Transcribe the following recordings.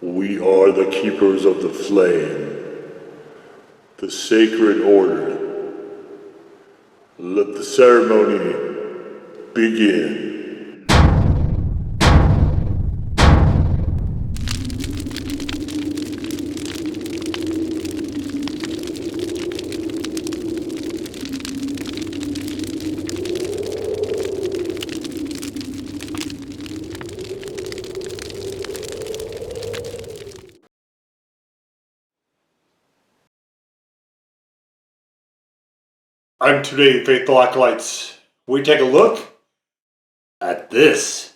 We are the keepers of the flame, the sacred order. Let the ceremony begin. And today, faithful acolytes, we take a look at this.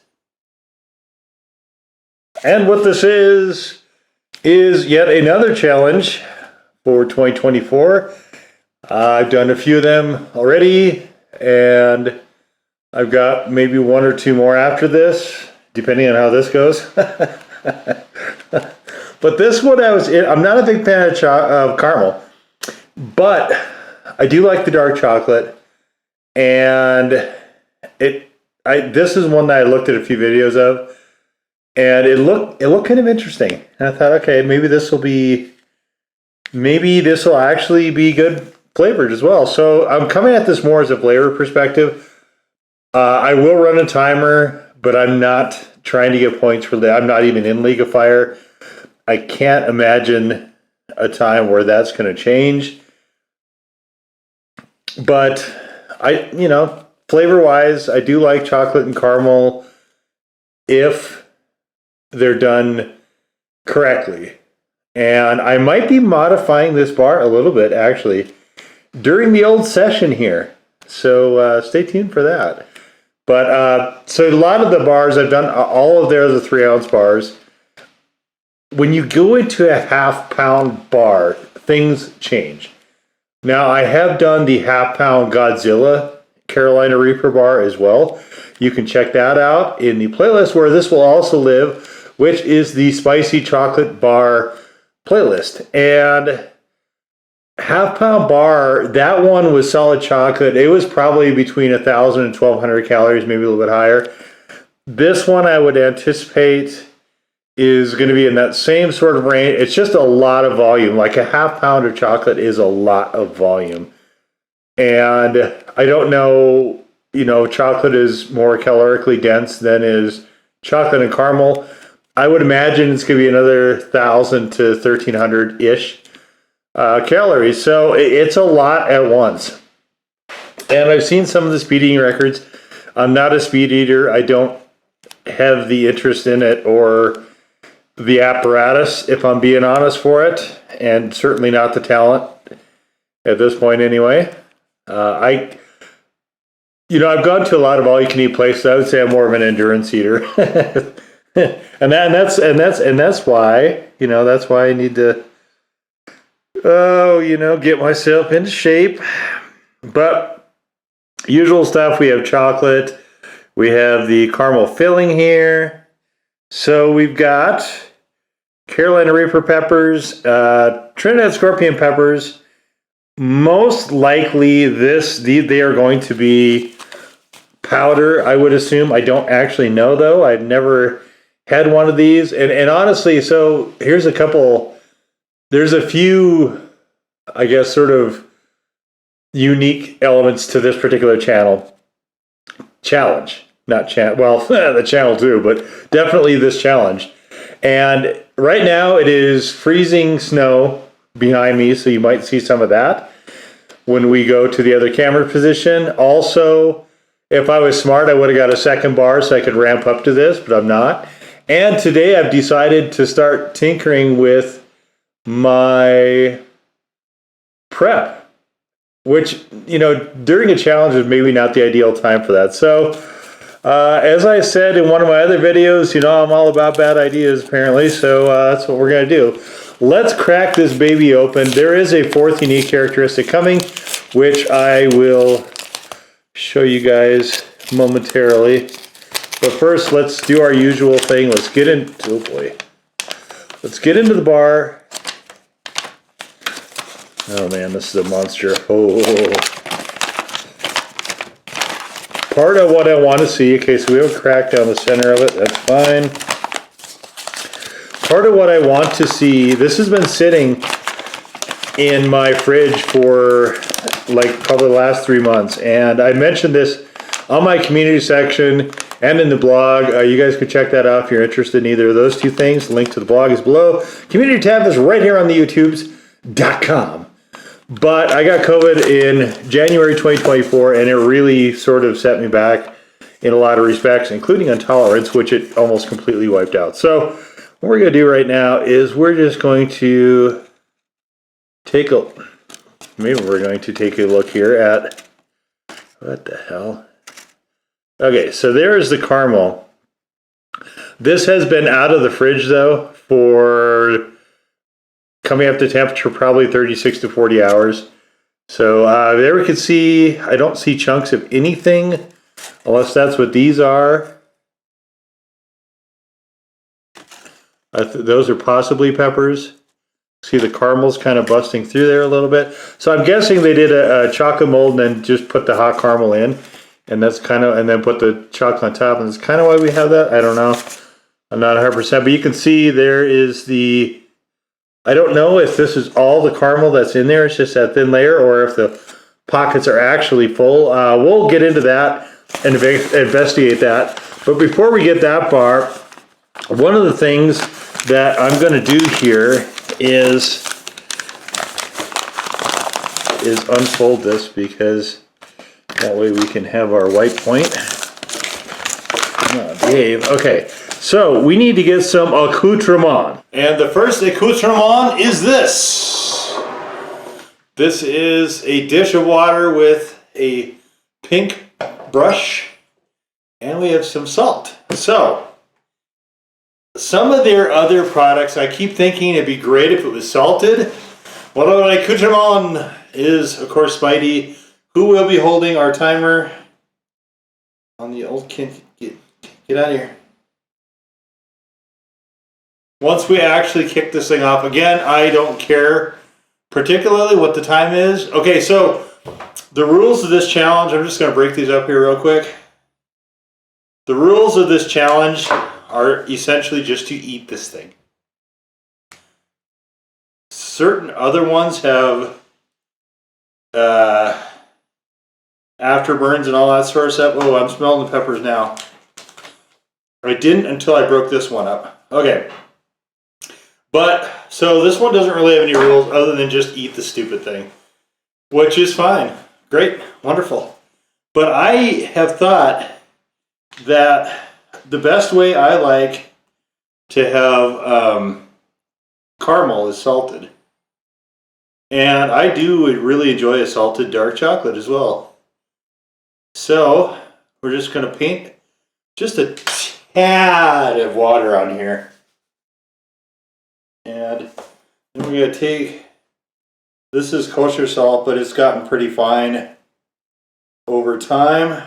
And what this is yet another challenge for 2024. I've done a few of them already, and I've got maybe one or two more after this, depending on how this goes. But this one I'm not a big fan of caramel, but I do like the dark chocolate, and this is one that I looked at a few videos of, and it looked kind of interesting. And I thought, okay, maybe this will actually be good flavored as well. So I'm coming at this more as a flavor perspective. I will run a timer, but I'm not trying to get points for that. I'm not even in League of Fire. I can't imagine a time where that's going to change. But flavor-wise, I do like chocolate and caramel if they're done correctly. And I might be modifying this bar a little bit, actually, during the old session here. So stay tuned for that. But so a lot of the bars, I've done all of theirs are 3-ounce bars. When you go into a half-pound bar, things change. Now, I have done the half-pound Godzilla Carolina Reaper bar as well. You can check that out in the playlist where this will also live, which is the Spicy Chocolate Bar playlist. And half-pound bar, that one was solid chocolate. It was probably between 1,000 and 1,200 calories, maybe a little bit higher. This one I would anticipate is going to be in that same sort of range. It's just a lot of volume. Like a half pound of chocolate is a lot of volume. And I don't know, chocolate is more calorically dense than is chocolate and caramel. I would imagine it's going to be another 1,000 to 1,300-ish calories. So it's a lot at once. And I've seen some of the speed eating records. I'm not a speed eater. I don't have the interest in it or the apparatus, if I'm being honest, for it, and certainly not the talent at this point anyway. I've gone to a lot of all-you-can-eat places. I would say I'm more of an endurance eater, and that's why I need to get myself into shape. But usual stuff. We have chocolate. We have the caramel filling here. So we've got Carolina Reaper peppers, Trinidad Scorpion peppers. Most likely they are going to be powder, I would assume. I don't actually know, though. I've never had one of these. And honestly, so here's a couple. There's a few, I guess, sort of unique elements to this particular challenge. Not the channel too, but definitely this challenge. And right now it is freezing snow behind me, so you might see some of that when we go to the other camera position. Also, if I was smart, I would have got a second bar so I could ramp up to this, but I'm not. And today I've decided to start tinkering with my prep, which, during a challenge is maybe not the ideal time for that. So, as I said in one of my other videos, I'm all about bad ideas, apparently, so that's what we're going to do. Let's crack this baby open. There is a fourth unique characteristic coming, which I will show you guys momentarily. But first, let's do our usual thing. Let's get into the bar. Oh man, this is a monster. Oh. Part of what I want to see. Okay, so we have a crack down the center of it. That's fine. part of what I want to see, this has been sitting in my fridge for like probably the last 3 months, and I mentioned this on my community section and in the blog. You guys can check that out if you're interested in either of those two things. The link to the blog is below. Community tab is right here on the YouTubes.com. But I got COVID in January 2024, and it really sort of set me back in a lot of respects, including intolerance, which it almost completely wiped out. So what we're going to do right now is we're just going to take a look here at, what the hell? Okay, so there's the caramel. This has been out of the fridge though for coming up to temperature probably 36 to 40 hours. So there we can see, I don't see chunks of anything, unless that's what these are. Those are possibly peppers. See the caramel's kind of busting through there a little bit. So I'm guessing they did a chocolate mold and then just put the hot caramel in. And that's kind of, and then put the chocolate on top. And that's kind of why we have that. I don't know. I'm not 100%. But you can see there is the, I don't know if this is all the caramel that's in there. It's just that thin layer, or if the pockets are actually full. We'll get into that and investigate that. But before we get that far, one of the things that I'm going to do here is unfold this, because that way we can have our white point. Oh, Dave. Okay, so we need to get some accoutrement. And the first accoutrement is this. This is a dish of water with a pink brush, and we have some salt. So, some of their other products, I keep thinking it'd be great if it was salted. One of my accoutrement is, of course, Spidey, who will be holding our timer on the old kid. Get out of here. Once we actually kick this thing off, again, I don't care particularly what the time is. Okay, so the rules of this challenge, I'm just going to break these up here real quick. The rules of this challenge are essentially just to eat this thing. Certain other ones have afterburns and all that sort of stuff. Oh, I'm smelling the peppers now. I didn't until I broke this one up. Okay. But, so this one doesn't really have any rules other than just eat the stupid thing, which is fine. Great. Wonderful. But I have thought that the best way I like to have caramel is salted. And I do really enjoy a salted dark chocolate as well. So we're just going to paint just a tad of water on here. And then we're going to take, this is kosher salt, but it's gotten pretty fine over time.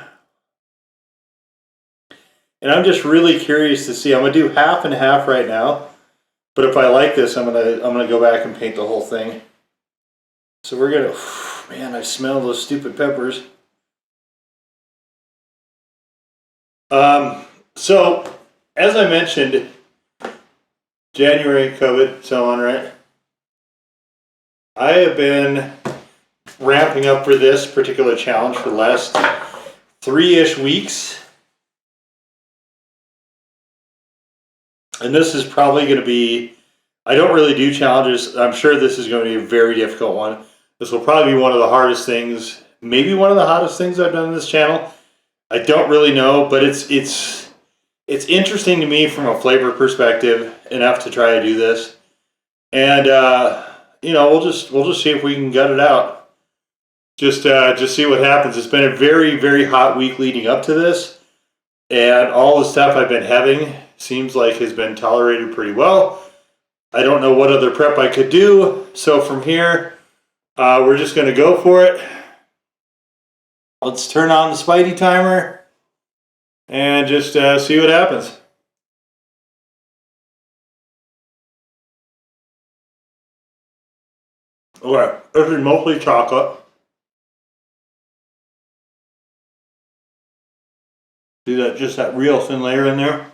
And I'm just really curious to see. I'm going to do half and half right now. But if I like this, I'm gonna go back and paint the whole thing. So we're gonna, man, I smell those stupid peppers. So as I mentioned, January COVID, so on, right? I have been ramping up for this particular challenge for the last 3-ish weeks. And this is probably going to be, I don't really do challenges. I'm sure this is going to be a very difficult one. This will probably be one of the hardest things, maybe one of the hottest things I've done on this channel. I don't really know, but it's interesting to me from a flavor perspective enough to try to do this. And you know, we'll just see if we can gut it out. Just see what happens. It's been a very, very hot week leading up to this, and all the stuff I've been having seems like has been tolerated pretty well. I don't know what other prep I could do. So from here, we're just going to go for it. Let's turn on the Spidey timer and just see what happens. Okay, this is mostly chocolate. See that, just that real thin layer in there?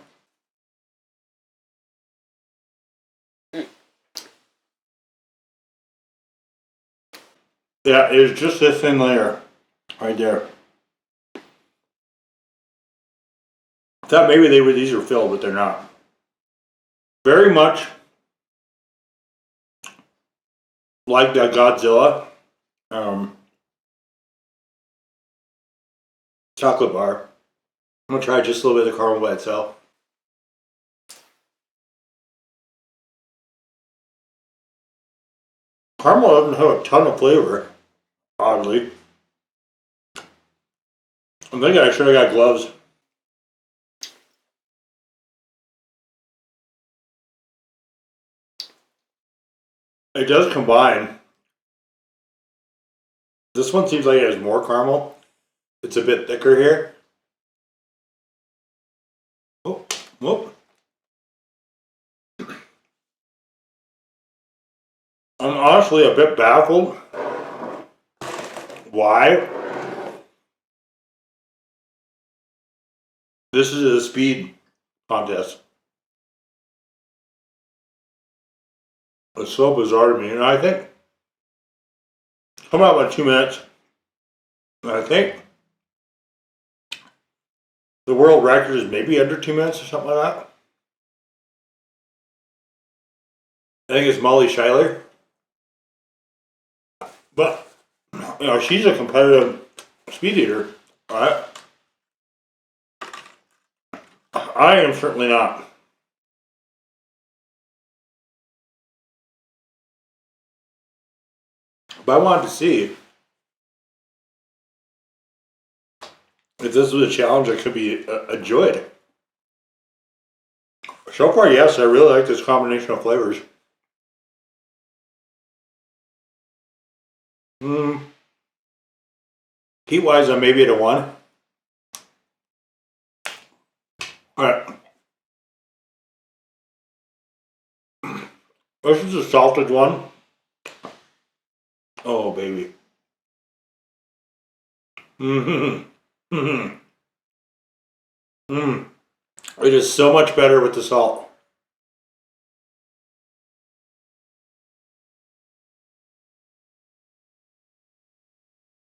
Yeah, it's just a thin layer right there. I thought maybe these are filled, but they're not. Very much like that Godzilla chocolate bar. I'm gonna try just a little bit of the caramel by itself. Caramel doesn't have a ton of flavor, oddly. I'm thinking I should have got gloves. It does combine. This one seems like it has more caramel. It's a bit thicker here. Oh, whoop. I'm honestly a bit baffled why this is a speed contest. It's so bizarre to me, and I think come out in 2 minutes. And I think the world record is maybe under 2 minutes or something like that. I think it's Molly Schuyler, but you know she's a competitive speed eater, right? I am certainly not. But I wanted to see if this was a challenge that could be enjoyed. So far, yes, I really like this combination of flavors. Heat-wise, I'm maybe at a 1. Alright. This is a salted one. Oh, baby. It is so much better with the salt.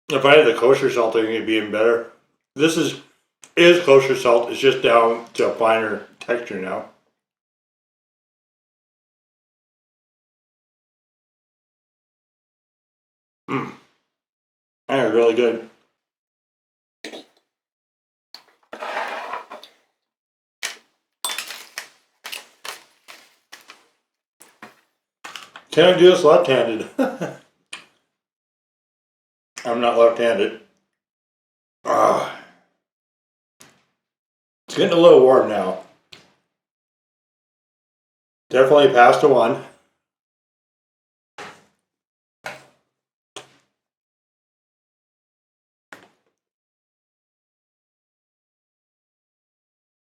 If I had the kosher salt, I think it'd be even better. This is kosher salt. It's just down to a finer texture now. That is really good. Can I do this left-handed? I'm not left-handed. It's getting a little warm now. Definitely past a 1.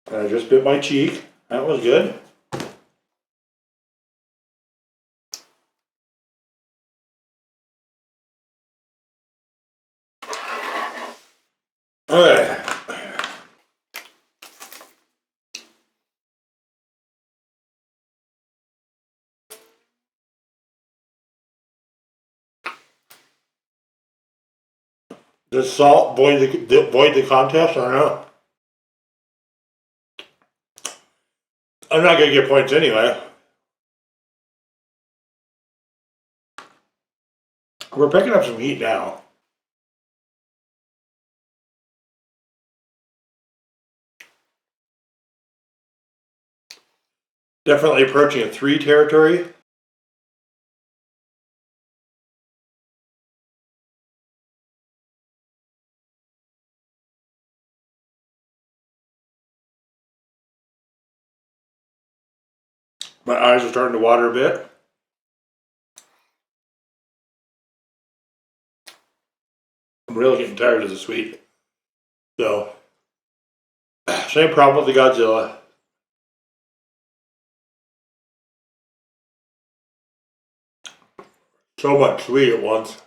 And I just bit my cheek. That was good. Alright. Does salt void the contest? I don't know. I'm not going to get points anyway. We're picking up some heat now. Definitely approaching a 3 territory. My eyes are starting to water a bit. I'm really getting tired of the sweet. So, same problem with the Godzilla. So much sweet at once.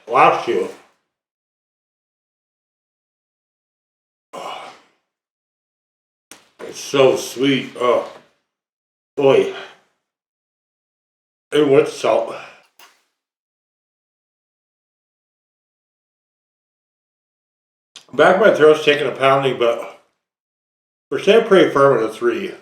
Last 2. It's so sweet. Oh, boy. And with salt. Back of my throat's taking a pounding, but we're staying pretty firm at a 3.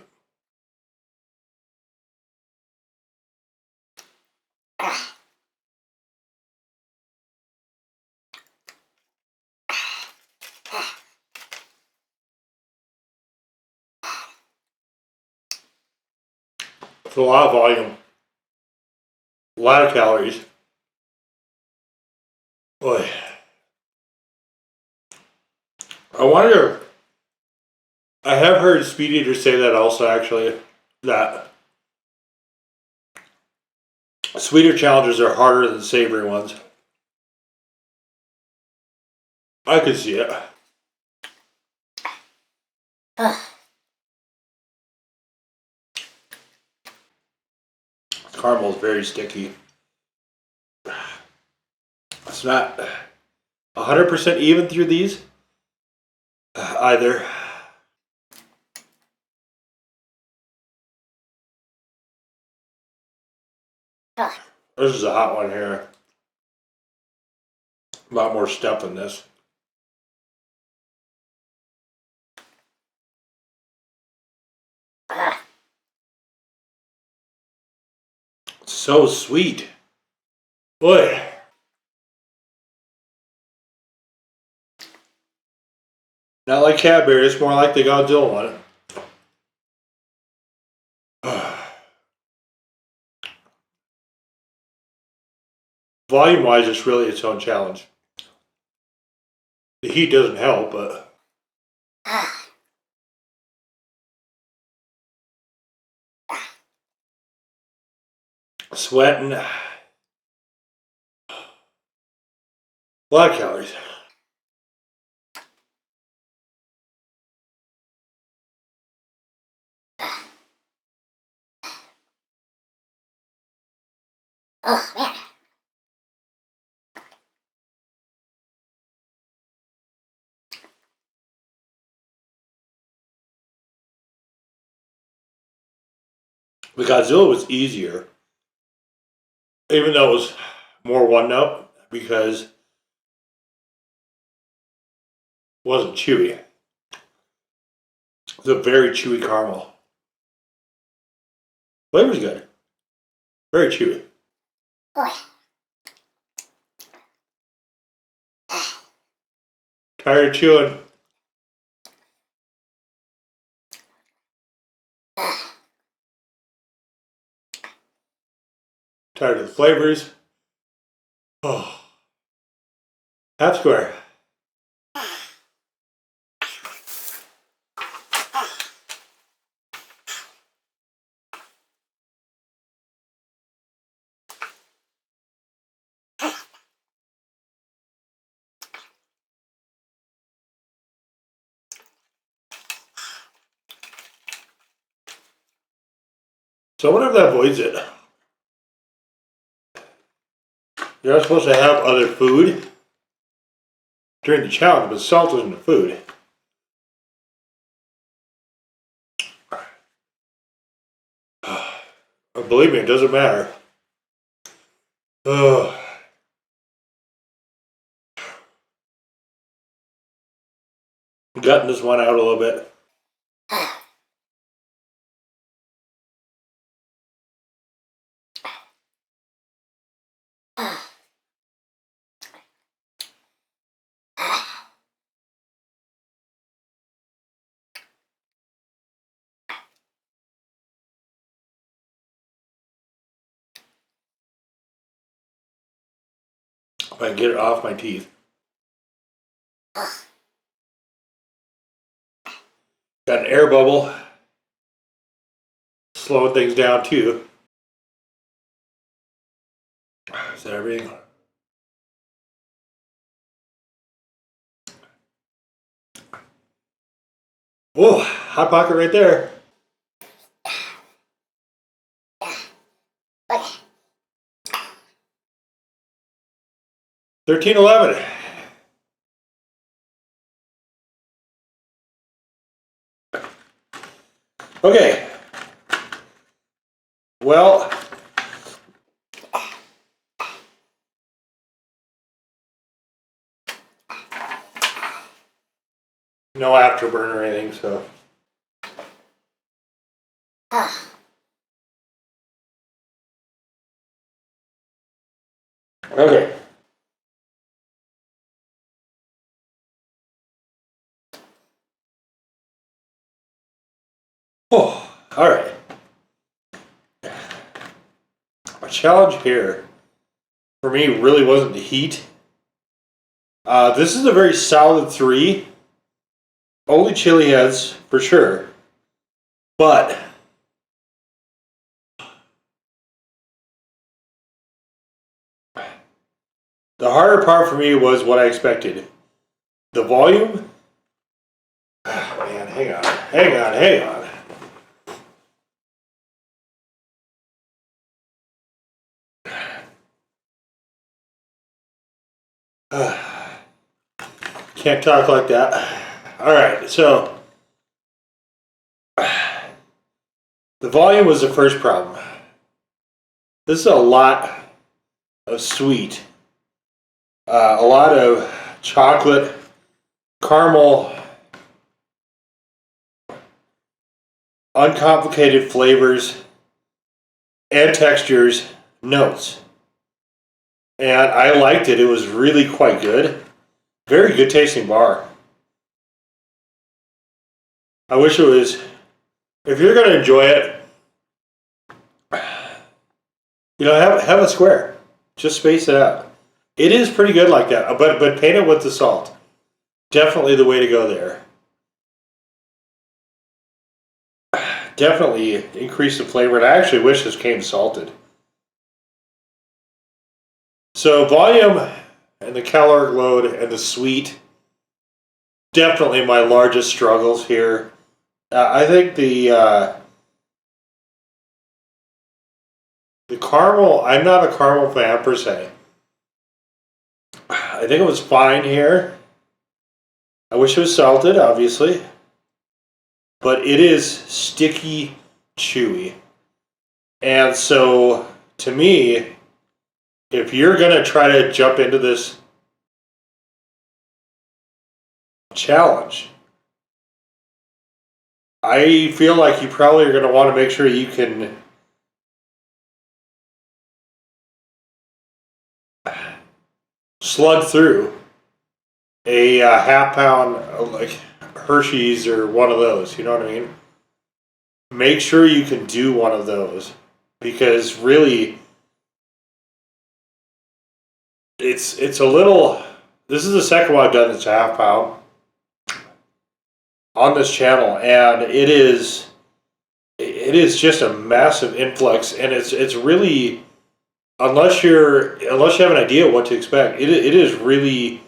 It's a lot of volume. A lot of calories. Boy. I wonder, I have heard Speed Eater say that also, actually, that sweeter challenges are harder than savory ones. I could see it. Caramel is very sticky. It's not 100% even through these either. This is a hot one here. A lot more stuff in this. It's so sweet. Boy. Not like Cadbury, it's more like the Godzilla one. Volume wise, it's really its own challenge. The heat doesn't help, but sweating. A lot of calories. Oh, man. The Godzilla was easier, even though it was more one note because it wasn't chewy. It's a very chewy caramel. Flavor's good. Very chewy. Boy. Tired of chewing. Tired of the flavors. Oh. Half square. So I wonder if that voids it. You're not supposed to have other food during the challenge, but salt isn't a food. Believe me, it doesn't matter. Ugh. Gutting this one out a little bit. If I can get it off my teeth. Got an air bubble. Slowing things down too. Is that everything? Whoa, hot pocket right there. Okay. 1311. Well, no afterburn or anything, so. Okay. Oh, all right. My challenge here for me really wasn't the heat. This is a very solid 3. Only chili heads for sure, but the harder part for me was what I expected. The volume. Oh, man, hang on. Can't talk like that. All right, so the volume was the first problem. This is a lot of sweet, a lot of chocolate, caramel, uncomplicated flavors and textures, notes. And I liked it. It was really quite good. Very good tasting bar. I wish it was, if you're going to enjoy it, have a square. Just space it out. It is pretty good like that, but paint it with the salt. Definitely the way to go there. Definitely increase the flavor, and I actually wish this came salted. So volume and the caloric load and the sweet, definitely my largest struggles here. I think the caramel, I'm not a caramel fan per se. I think it was fine here. I wish it was salted, obviously. But it is sticky, chewy. And so, to me, if you're going to try to jump into this challenge, I feel like you probably are going to want to make sure you can slug through a half pound like Hershey's or one of those, you know what I mean? Make sure you can do one of those, because really it's a little, this is the second one I've done this half pound on this channel, and it is just a massive influx, and it's really, unless you have an idea what to expect, it is really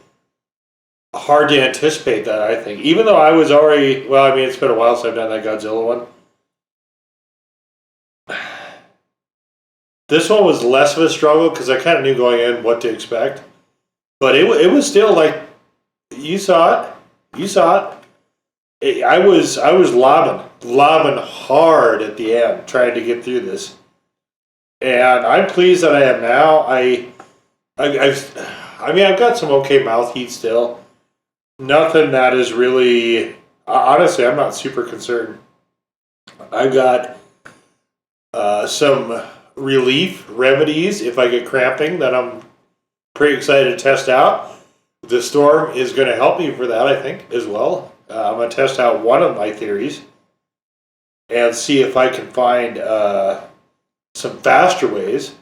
hard to anticipate that, I think. Even though I was already, well, I mean, it's been a while since I've done that Godzilla one. This one was less of a struggle because I kind of knew going in what to expect. But it was still like, you saw it. I was lobbing hard at the end trying to get through this. And I'm pleased that I am now. I mean, I've got some okay mouth heat still. Nothing that is really, honestly, I'm not super concerned. I've got some relief remedies if I get cramping that I'm pretty excited to test out. The storm is going to help me for that, I think, as well. I'm going to test out one of my theories and see if I can find some faster ways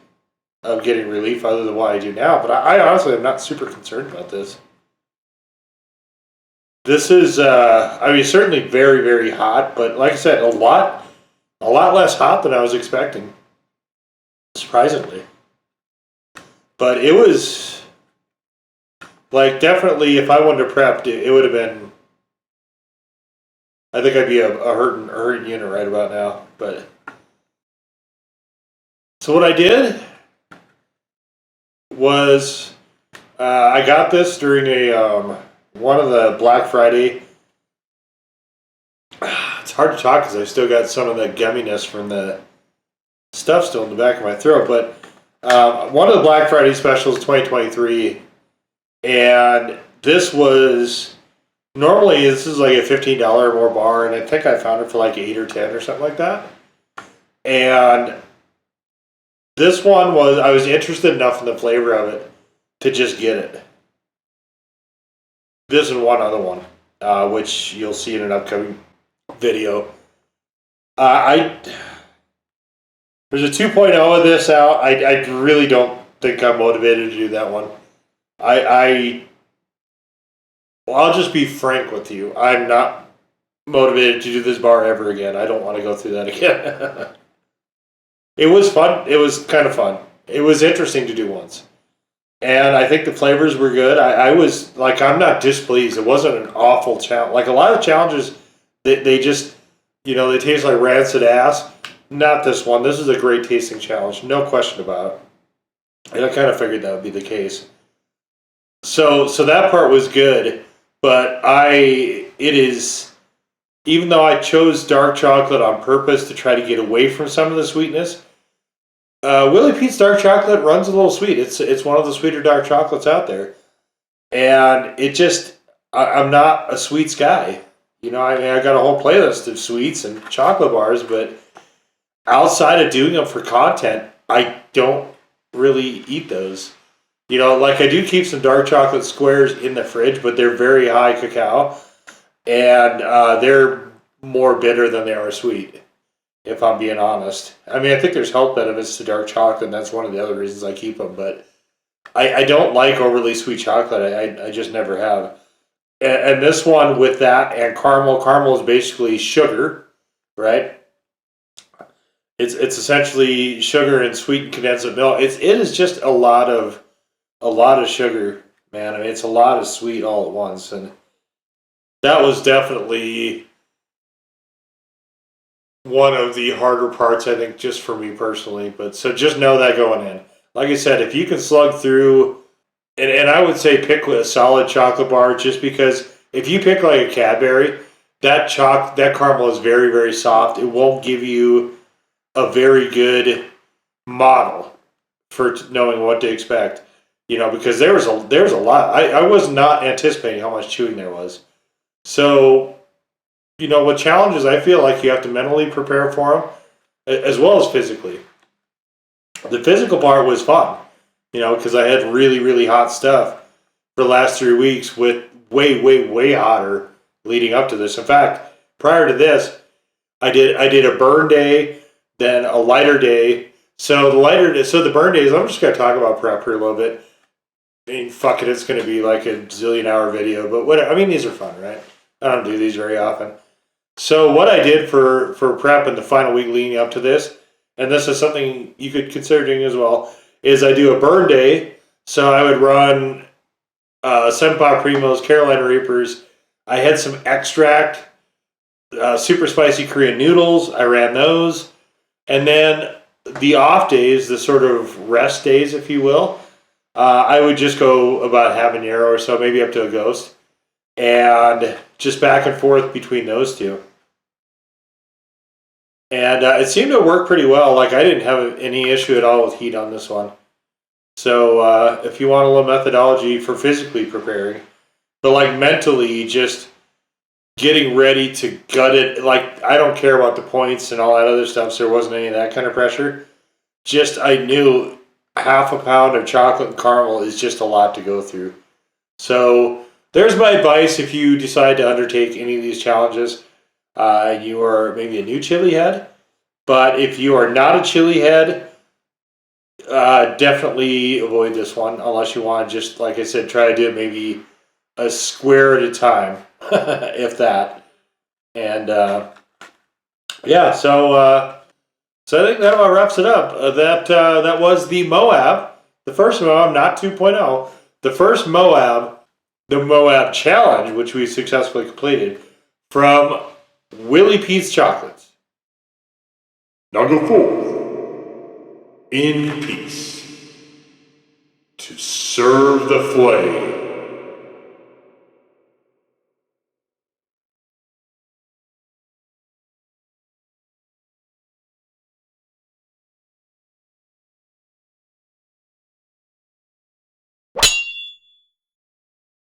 of getting relief other than what I do now. But I honestly am not super concerned about this. This is, I mean, certainly very, very hot, but like I said, a lot less hot than I was expecting, surprisingly. But it was, like, definitely, if I wanted to prep, it would have been, I think I'd be a hurting unit right about now. But so what I did was, I got this during a one of the Black Friday. It's hard to talk because I still got some of the gumminess from the stuff still in the back of my throat. But one of the Black Friday specials 2023, and this was normally this is like a $15 or more bar, and I think I found it for like 8 or 10 or something like that. And this one was I was interested enough in the flavor of it to just get it. This and one other one, which you'll see in an upcoming video. There's a 2.0 of this out. I really don't think I'm motivated to do that one. I'll just be frank with you. I'm not motivated to do this bar ever again. I don't want to go through that again. It was fun. It was kind of fun. It was interesting to do once. And I think the flavors were good. I was, like, I'm not displeased. It wasn't an awful challenge. Like, a lot of challenges, they just, they taste like rancid ass. Not this one. This is a great tasting challenge. No question about it. And I kind of figured that would be the case. So that part was good. But even though I chose dark chocolate on purpose to try to get away from some of the sweetness, Willy Pete's dark chocolate runs a little sweet. It's one of the sweeter dark chocolates out there. And I'm not a sweets guy. I got a whole playlist of sweets and chocolate bars, but outside of doing them for content, I don't really eat those. Like I do keep some dark chocolate squares in the fridge, but they're very high cacao. And they're more bitter than they are sweet, if I'm being honest. I mean, I think there's health benefits to dark chocolate, and that's one of the other reasons I keep them. But I don't like overly sweet chocolate. I just never have. And this one with that and caramel. Caramel is basically sugar, right? It's essentially sugar and sweetened condensed milk. It is just a lot of sugar, man. I mean, it's a lot of sweet all at once, and that was definitely one of the harder parts, I think, just for me personally. But so just know that going in. Like I said, if you can slug through, and I would say pick a solid chocolate bar, just because if you pick like a Cadbury, that caramel is very, very soft. It won't give you a very good model for knowing what to expect. Because there was a lot. I was not anticipating how much chewing there was. So, with challenges, I feel like you have to mentally prepare for them, as well as physically. The physical part was fun, because I had really, really hot stuff for the last 3 weeks with way, way, way hotter leading up to this. In fact, prior to this, I did a burn day, then a lighter day. So the burn days, I'm just going to talk about prep here a little bit. I mean, fuck it, it's going to be like a zillion-hour video, but whatever. I mean, these are fun, right? I don't do these very often. So what I did for prep in the final week leading up to this, and this is something you could consider doing as well, is I do a burn day. So I would run 7 Pop Primos, Carolina Reapers. I had some extract, super spicy Korean noodles. I ran those. And then the off days, the sort of rest days, if you will, I would just go about habanero or so, maybe up to a ghost. And just back and forth between those two. And it seemed to work pretty well. Like, I didn't have any issue at all with heat on this one. So if you want a little methodology for physically preparing, but like mentally just getting ready to gut it, like I don't care about the points and all that other stuff, so there wasn't any of that kind of pressure. Just I knew half a pound of chocolate and caramel is just a lot to go through. So there's my advice if you decide to undertake any of these challenges. You are maybe a new chili head, but if you are not a chili head, definitely avoid this one unless you want to just, like I said, try to do it maybe a square at a time, if that. And yeah, so I think that about wraps it up. That was the MOAB, the first MOAB, not 2.0, the first MOAB, the MOAB challenge, which we successfully completed from Willy Pete's Chocolates. Now go forth in peace to serve the flame.